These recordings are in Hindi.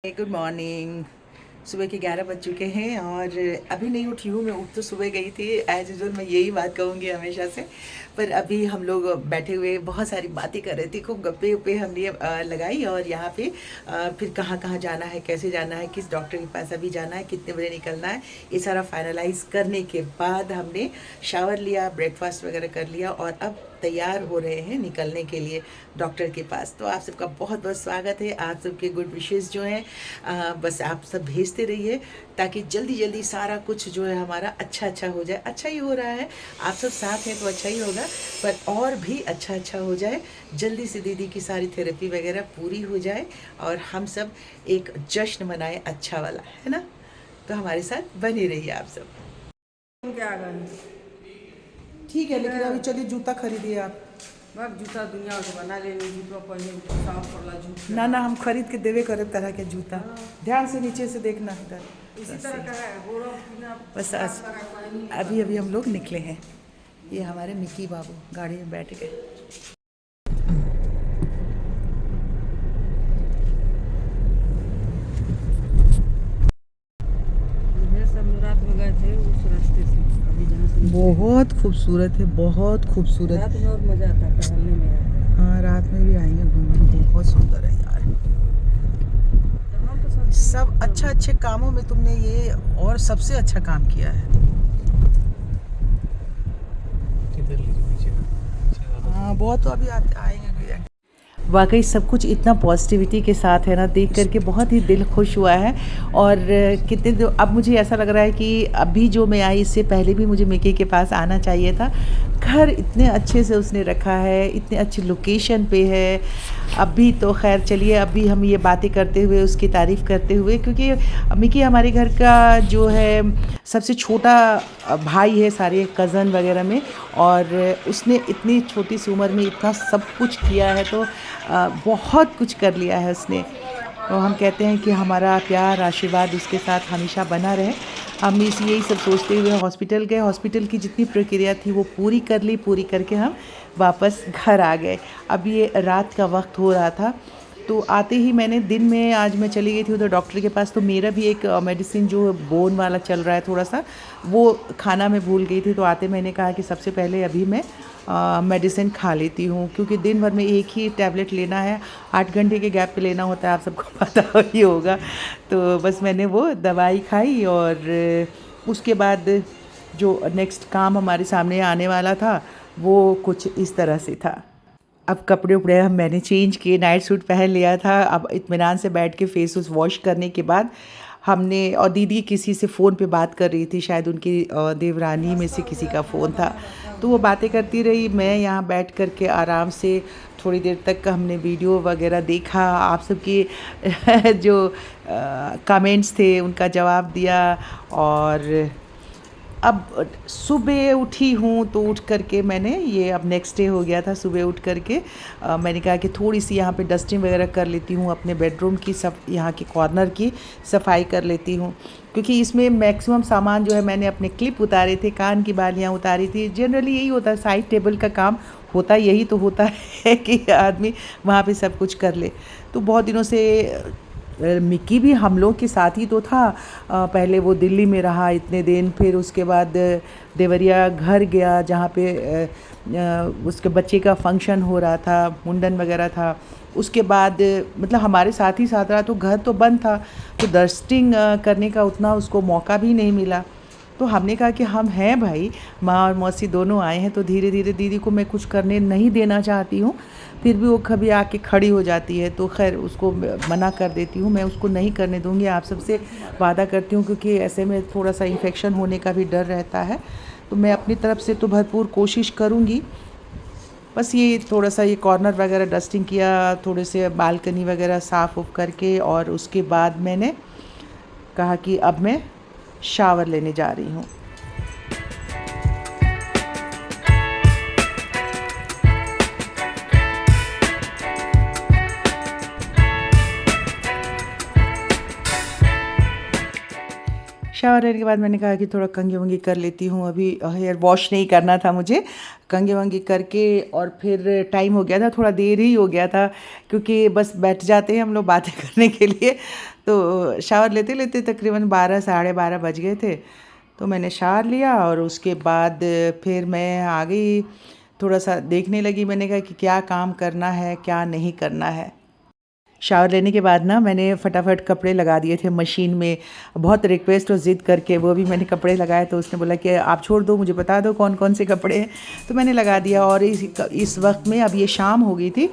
Good morning. सुबह के 11 बज चुके हैं और अभी नहीं उठी हूँ। मैं उठ तो सुबह गई थी, एज यूजल मैं यही बात कहूँगी हमेशा से। पर अभी हम लोग बैठे हुए बहुत सारी बातें कर रहे थे, खूब गप्पे उप्पे हमने लगाई। और यहाँ पे फिर कहाँ कहाँ जाना है, कैसे जाना है, किस डॉक्टर के पास अभी जाना है, कितने बजे निकलना है, ये सारा फाइनलाइज करने के बाद हमने शावर लिया, ब्रेकफास्ट वगैरह कर लिया और अब तैयार हो रहे हैं निकलने के लिए डॉक्टर के पास। तो आप सबका बहुत बहुत स्वागत है। आप सबके गुड विशेस जो हैं बस आप सब भेजते रहिए ताकि जल्दी जल्दी सारा कुछ जो है हमारा अच्छा अच्छा हो जाए। अच्छा ही हो रहा है, आप सब साथ हैं तो अच्छा ही होगा, पर और भी अच्छा अच्छा हो जाए। जल्दी से दीदी की सारी थेरेपी वगैरह पूरी हो जाए और हम सब एक जश्न मनाएं अच्छा वाला, है ना। तो हमारे साथ बने रहिए आप सब। क्या गए ठीक है, लेकिन अभी चलिए जूता खरीदिए आप। बस जूता दुनिया के बना लेनी, जूता पहने साफ पड़ला जूता ना ना, हम खरीद के देवे करे तरह के जूता। हाँ। ध्यान से नीचे से देखना इधर। इसी तरह का है गोरा बिना बस आज अभी अभी हम लोग निकले हैं। ये हमारे मिकी बाबू गाड़ी में बैठ गए। सब रात में गए थे उस रास्ते से, अभी जहाँ से बहुत खूबसूरत है, बहुत खूबसूरत। रात में और मजा आता है टहलने में। हाँ, रात में भी आएंगे घूमने, बहुत सुंदर है यार। जहाँ तो सब अच्छा अच्छे कामों में तुमने ये और सबसे अच्छा काम किया है। हाँ, बहुत तो अभी आएंगे। वाकई सब कुछ इतना पॉजिटिविटी के साथ है ना, देख करके बहुत ही दिल खुश हुआ है। और कितने अब मुझे ऐसा लग रहा है कि अभी जो मैं आई इससे पहले भी मुझे मिकी के पास आना चाहिए था। घर इतने अच्छे से उसने रखा है, इतने अच्छी लोकेशन पे है। अभी तो खैर चलिए, अभी हम ये बातें करते हुए उसकी तारीफ़ करते हुए, क्योंकि मिकी हमारे घर का जो है सबसे छोटा भाई है सारे कज़न वगैरह में। और उसने इतनी छोटी सी उम्र में इतना सब कुछ किया है, तो बहुत कुछ कर लिया है उसने। तो हम कहते हैं कि हमारा प्यार आशीर्वाद उसके साथ हमेशा बना रहे। हम इस यही सब सोचते हुए हॉस्पिटल गए। हॉस्पिटल की जितनी प्रक्रिया थी वो पूरी कर ली, पूरी करके हम वापस घर आ गए। अब ये रात का वक्त हो रहा था, तो आते ही मैंने दिन में आज मैं चली गई थी उधर डॉक्टर के पास। तो मेरा भी एक मेडिसिन जो बोन वाला चल रहा है थोड़ा सा, वो खाना मैं भूल गई थी। तो आते मैंने कहा कि सबसे पहले अभी मैं मेडिसिन खा लेती हूँ, क्योंकि दिन भर में एक ही टैबलेट लेना है, 8 घंटे के गैप पे लेना होता है, आप सबको पता ही होगा। तो बस मैंने वो दवाई खाई और उसके बाद जो नेक्स्ट काम हमारे सामने आने वाला था वो कुछ इस तरह से था। अब कपड़े उपड़े हम मैंने चेंज किए, नाइट सूट पहन लिया था। अब इत्मीनान से बैठ के फेस वॉश करने के बाद हमने, और दीदी किसी से फ़ोन पे बात कर रही थी, शायद उनकी देवरानी में से किसी का फ़ोन था। तो वो बातें करती रही, मैं यहाँ बैठ कर के आराम से थोड़ी देर तक हमने वीडियो वगैरह देखा। आप सबके जो कमेंट्स थे उनका जवाब दिया। और अब सुबह उठी हूँ तो उठ करके मैंने ये, अब नेक्स्ट डे हो गया था, सुबह उठ करके मैंने कहा कि थोड़ी सी यहाँ पे डस्टिंग वगैरह कर लेती हूँ, अपने बेडरूम की सब यहाँ की कॉर्नर की सफाई कर लेती हूँ। क्योंकि इसमें मैक्सिमम सामान जो है, मैंने अपने क्लिप उतारे थे, कान की बालियाँ उतारी थी। जनरली यही होता है, साइड टेबल का काम होता यही तो होता है कि आदमी वहाँ पे सब कुछ कर ले। तो बहुत दिनों से मिकी भी हम लोग के साथ ही तो था। पहले वो दिल्ली में रहा इतने दिन, फिर उसके बाद देवरिया घर गया जहाँ पे उसके बच्चे का फंक्शन हो रहा था, मुंडन वगैरह था। उसके बाद मतलब हमारे साथ ही साथ रहा, तो घर तो बंद था, तो डस्टिंग करने का उतना उसको मौका भी नहीं मिला। तो हमने कहा कि हम हैं भाई, माँ और मौसी दोनों आए हैं, तो धीरे धीरे दीदी को मैं कुछ करने नहीं देना चाहती हूँ। फिर भी वो कभी आके खड़ी हो जाती है, तो खैर उसको मना कर देती हूँ, मैं उसको नहीं करने दूँगी। आप सबसे वादा करती हूँ, क्योंकि ऐसे में थोड़ा सा इन्फेक्शन होने का भी डर रहता है। तो मैं अपनी तरफ से तो भरपूर कोशिश करूँगी। बस ये थोड़ा सा ये कॉर्नर वगैरह डस्टिंग किया, थोड़े से बालकनी वगैरह साफ़ उफ करके, और उसके बाद मैंने कहा कि अब मैं शावर लेने जा रही हूँ। शावर लेने के बाद मैंने कहा कि थोड़ा कंघी वंगी कर लेती हूँ, अभी हेयर वॉश नहीं करना था मुझे, कंघी वंगी करके और फिर टाइम हो गया था, थोड़ा देर ही हो गया था क्योंकि बस बैठ जाते हैं हम लोग बातें करने के लिए। तो शावर लेते लेते तकरीबन 12 साढ़े 12 बज गए थे। तो मैंने शावर लिया और उसके बाद फिर मैं आ गई, थोड़ा सा देखने लगी, मैंने कहा कि क्या काम करना है क्या नहीं करना है। शावर लेने के बाद ना मैंने फटाफट कपड़े लगा दिए थे मशीन में, बहुत रिक्वेस्ट और ज़िद करके वो भी मैंने कपड़े लगाए। तो उसने बोला कि आप छोड़ दो, मुझे बता दो कौन कौन से कपड़े हैं। तो मैंने लगा दिया और इस वक्त में अब ये शाम हो गई थी,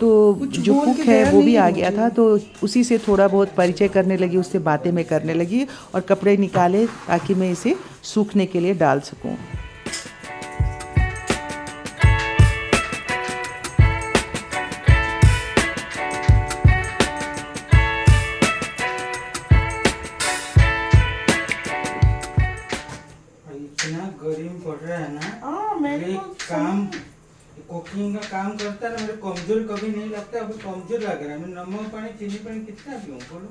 तो जो कुक है वो भी आ गया था, तो उसी से थोड़ा बहुत परिचय करने लगी, उससे बातें मैं करने लगी और कपड़े निकाले ताकि मैं इसे सूखने के लिए डाल सकूँ। इतना गर्म पड़ रहा है ना, मैंने ये तो काम कुकिंग का काम करता है ना, मेरे कमजोर कभी नहीं लगता, अभी कमजोर लग रहा है। मैं नमक पानी चीनी पानी कितना पीऊँ बोलो,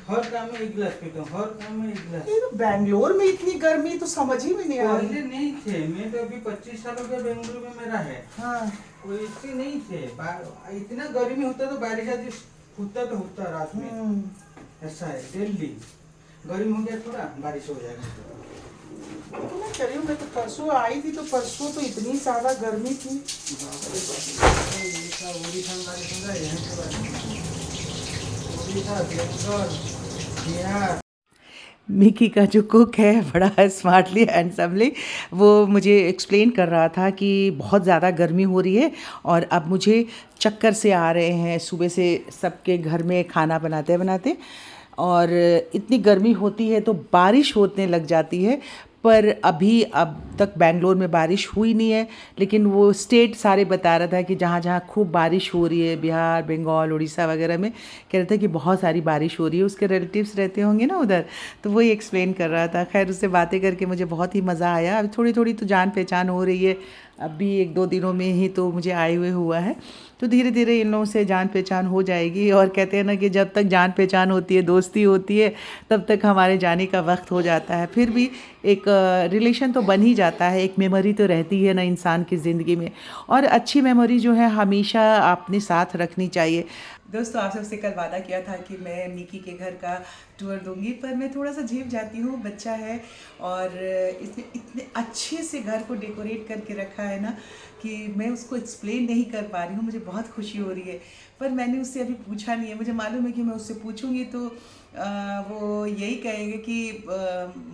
हर काम में एक गिलास पीता हूँ, हर काम में एक गिलास। ये तो बैंगलोर में इतनी गर्मी तो समझ ही में नहीं आ रही। पहले नहीं थे, मैं तो अभी 25 सालों का बेंगलुरु में मेरा है, हाँ कोई ऐसे नहीं थे। इतना गर्मी होता तो बारिश आती होता तो होता रात में, ऐसा है दिल्ली। गर्मी हो गया थोड़ा, बारिश हो जाएगा। तो मैं कह रही हूँ, मैं तो परसों आई थी तो परसों तो इतनी ज्यादा गर्मी थी। बिहार मिकी का जो कुक है बड़ा स्मार्टली हैंडसमली वो मुझे एक्सप्लेन कर रहा था कि बहुत ज़्यादा गर्मी हो रही है और अब मुझे चक्कर से आ रहे हैं सुबह से सबके घर में खाना बनाते बनाते, और इतनी गर्मी होती है तो बारिश होने लग जाती है। पर अभी अब तक बेंगलोर में बारिश हुई नहीं है, लेकिन वो स्टेट सारे बता रहा था कि जहाँ जहाँ खूब बारिश हो रही है, बिहार बंगाल उड़ीसा वगैरह में कह रहा था कि बहुत सारी बारिश हो रही है। उसके रिलेटिव्स रहते होंगे ना उधर, तो वही एक्सप्लेन कर रहा था। खैर उससे बातें करके मुझे बहुत ही मज़ा आया। अब थोड़ी थोड़ी तो जान पहचान हो रही है, अभी 1-2 दिनों में ही तो मुझे आए हुए हुआ है, तो धीरे धीरे इन लोगों से जान पहचान हो जाएगी। और कहते हैं ना कि जब तक जान पहचान होती है, दोस्ती होती है, तब तक हमारे जाने का वक्त हो जाता है। फिर भी एक रिलेशन तो बन ही जाता है, एक मेमोरी तो रहती है ना इंसान की ज़िंदगी में, और अच्छी मेमोरी जो है हमेशा अपने साथ रखनी चाहिए। दोस्तों आप सबसे कल वादा किया था कि मैं मिकी के घर का टूर दूंगी, पर मैं थोड़ा सा झेप जाती हूँ, बच्चा है और इसने इतने अच्छे से घर को डेकोरेट करके रखा है ना कि मैं उसको एक्सप्लेन नहीं कर पा रही हूँ। मुझे बहुत खुशी हो रही है, पर मैंने उससे अभी पूछा नहीं है। मुझे मालूम है कि मैं उससे पूछूंगी तो वो यही कहेंगे कि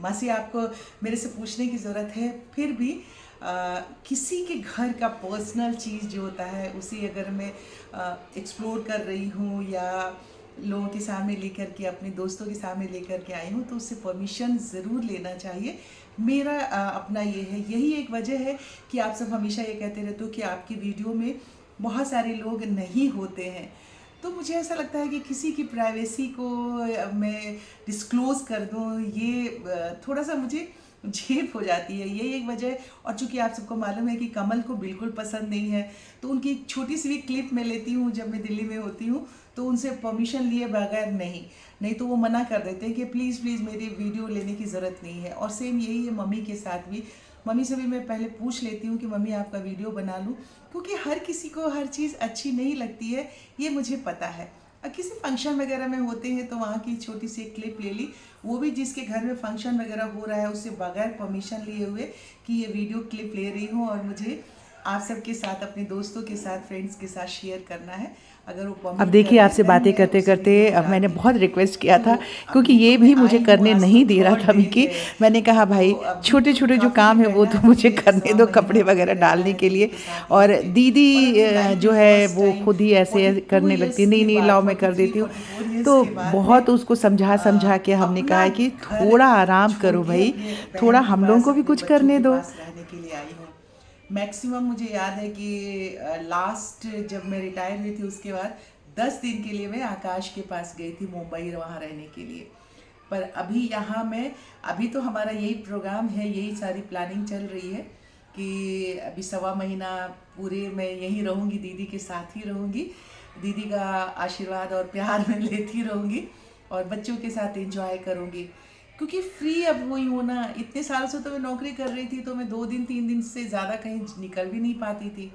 मासी आपको मेरे से पूछने की ज़रूरत है। फिर भी किसी के घर का पर्सनल चीज़ जो होता है उसे अगर मैं एक्सप्लोर कर रही हूँ या लोगों के सामने लेकर के, अपने दोस्तों के सामने लेकर के आई हूँ, तो उससे परमिशन ज़रूर लेना चाहिए। मेरा अपना ये है, यही एक वजह है कि आप सब हमेशा ये कहते रहते हो कि आपकी वीडियो में बहुत सारे लोग नहीं होते हैं। तो मुझे ऐसा लगता है कि किसी की प्राइवेसी को मैं डिस्क्लोज़ कर दूँ, ये थोड़ा सा मुझे झेप हो जाती है, यही एक वजह है। और चूंकि आप सबको मालूम है कि कमल को बिल्कुल पसंद नहीं है, तो उनकी छोटी सी भी क्लिप मैं लेती हूँ जब मैं दिल्ली में होती हूँ, तो उनसे परमिशन लिए बगैर नहीं तो वो मना कर देते हैं कि प्लीज़ प्लीज़ मेरी वीडियो लेने की ज़रूरत नहीं है। और सेम यही है मम्मी के साथ भी। मम्मी से भी मैं पहले पूछ लेती हूँ कि मम्मी आपका वीडियो बना लूँ, क्योंकि हर किसी को हर चीज़ अच्छी नहीं लगती है, ये मुझे पता है। किसी फंक्शन वगैरह में होते हैं तो वहाँ की छोटी सी क्लिप ले ली, वो भी जिसके घर में फंक्शन वगैरह हो रहा है उससे बगैर परमिशन लिए हुए कि ये वीडियो क्लिप ले रही हूँ और मुझे आप सबके साथ, अपने दोस्तों के साथ, फ्रेंड्स के साथ शेयर करना है। अगर वो अब देखिए आपसे बातें करते करते अब मैंने बहुत रिक्वेस्ट किया था, क्योंकि ये भी मुझे करने नहीं दे रहा था मिकी। मैंने कहा भाई छोटे छोटे जो काम है वो तो मुझे करने दो, कपड़े वगैरह डालने के लिए। और दीदी जो है वो खुद ही ऐसे करने लगती है, नहीं लाओ मैं कर देती हूँ। तो बहुत उसको समझा के हमने कहा है कि थोड़ा आराम करो भाई, थोड़ा हम लोगों को भी कुछ करने दो। मैक्सिमम मुझे याद है कि लास्ट जब मैं रिटायर हुई थी उसके बाद 10 दिन के लिए मैं आकाश के पास गई थी मुंबई, वहाँ रहने के लिए। पर अभी यहाँ मैं, अभी तो हमारा यही प्रोग्राम है, यही सारी प्लानिंग चल रही है कि अभी 1.25 महीना पूरे मैं यहीं रहूँगी, दीदी के साथ ही रहूँगी, दीदी का आशीर्वाद और प्यार मैं लेती रहूँगी और बच्चों के साथ एंजॉय करूँगी। क्योंकि फ्री अब हुई हूँ ना, इतने सालों से तो मैं नौकरी कर रही थी, तो मैं 2 दिन 3 दिन से ज़्यादा कहीं निकल भी नहीं पाती थी।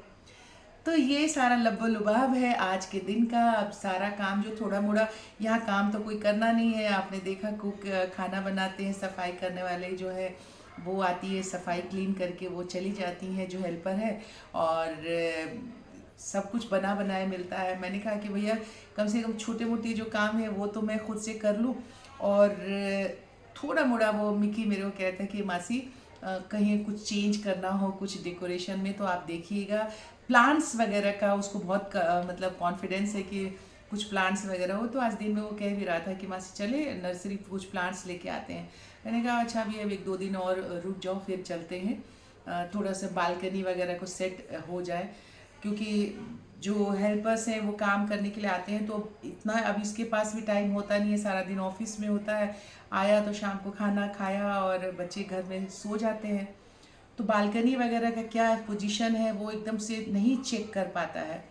तो ये सारा लब्बो लुभाव है आज के दिन का। अब सारा काम जो थोड़ा मोड़ा, यहाँ काम तो कोई करना नहीं है, आपने देखा कुक खाना बनाते हैं, सफाई करने वाले जो है वो आती है, सफाई क्लीन करके वो चली जाती हैं जो हेल्पर है, और सब कुछ बना बनाया मिलता है। मैंने कहा कि भैया कम से कम छोटे मोटे जो काम है वो तो मैं खुद से कर लूँ, और थोड़ा मोड़ा वो मिकी मेरे को कहता है कि मासी कहीं कुछ चेंज करना हो कुछ डेकोरेशन में तो आप देखिएगा। प्लांट्स वगैरह का उसको बहुत मतलब कॉन्फिडेंस है कि कुछ प्लांट्स वगैरह हो। तो आज दिन में वो कह भी रहा था कि मासी चले नर्सरी कुछ प्लांट्स लेके आते हैं। मैंने कहा अच्छा अभी अब 1-2 दिन और रुक जाओ, फिर चलते हैं, थोड़ा सा बालकनी वगैरह को सेट हो जाए, क्योंकि जो हेल्पर्स हैं वो काम करने के लिए आते हैं तो इतना अब इसके पास भी टाइम होता नहीं है, सारा दिन ऑफिस में होता है, आया तो शाम को खाना खाया और बच्चे घर में सो जाते हैं। तो बालकनी वगैरह का क्या पोजीशन है वो एकदम से नहीं चेक कर पाता है।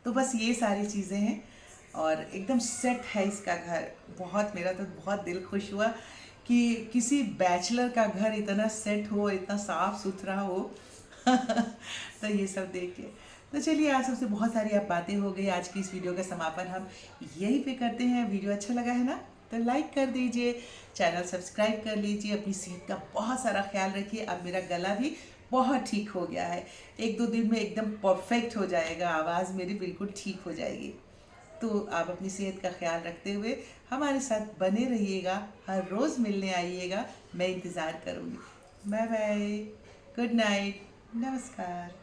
तो बस ये सारी चीज़ें हैं और एकदम सेट है इसका घर। बहुत, मेरा तो बहुत दिल खुश हुआ कि किसी बैचलर का घर इतना सेट हो, इतना साफ सुथरा हो। तो ये सब देख के तो चलिए आज सबसे बहुत सारी आप बातें हो गई। आज की इस वीडियो का समापन हम यहीं पे करते हैं। वीडियो अच्छा लगा है ना तो लाइक कर दीजिए, चैनल सब्सक्राइब कर लीजिए, अपनी सेहत का बहुत सारा ख्याल रखिए। अब मेरा गला भी बहुत ठीक हो गया है, 1-2 दिन में एकदम परफेक्ट हो जाएगा, आवाज़ मेरी बिल्कुल ठीक हो जाएगी। तो आप अपनी सेहत का ख्याल रखते हुए हमारे साथ बने रहिएगा, हर रोज़ मिलने आइएगा, मैं इंतज़ार करूँगी। बाय बाय, गुड नाइट, नमस्कार।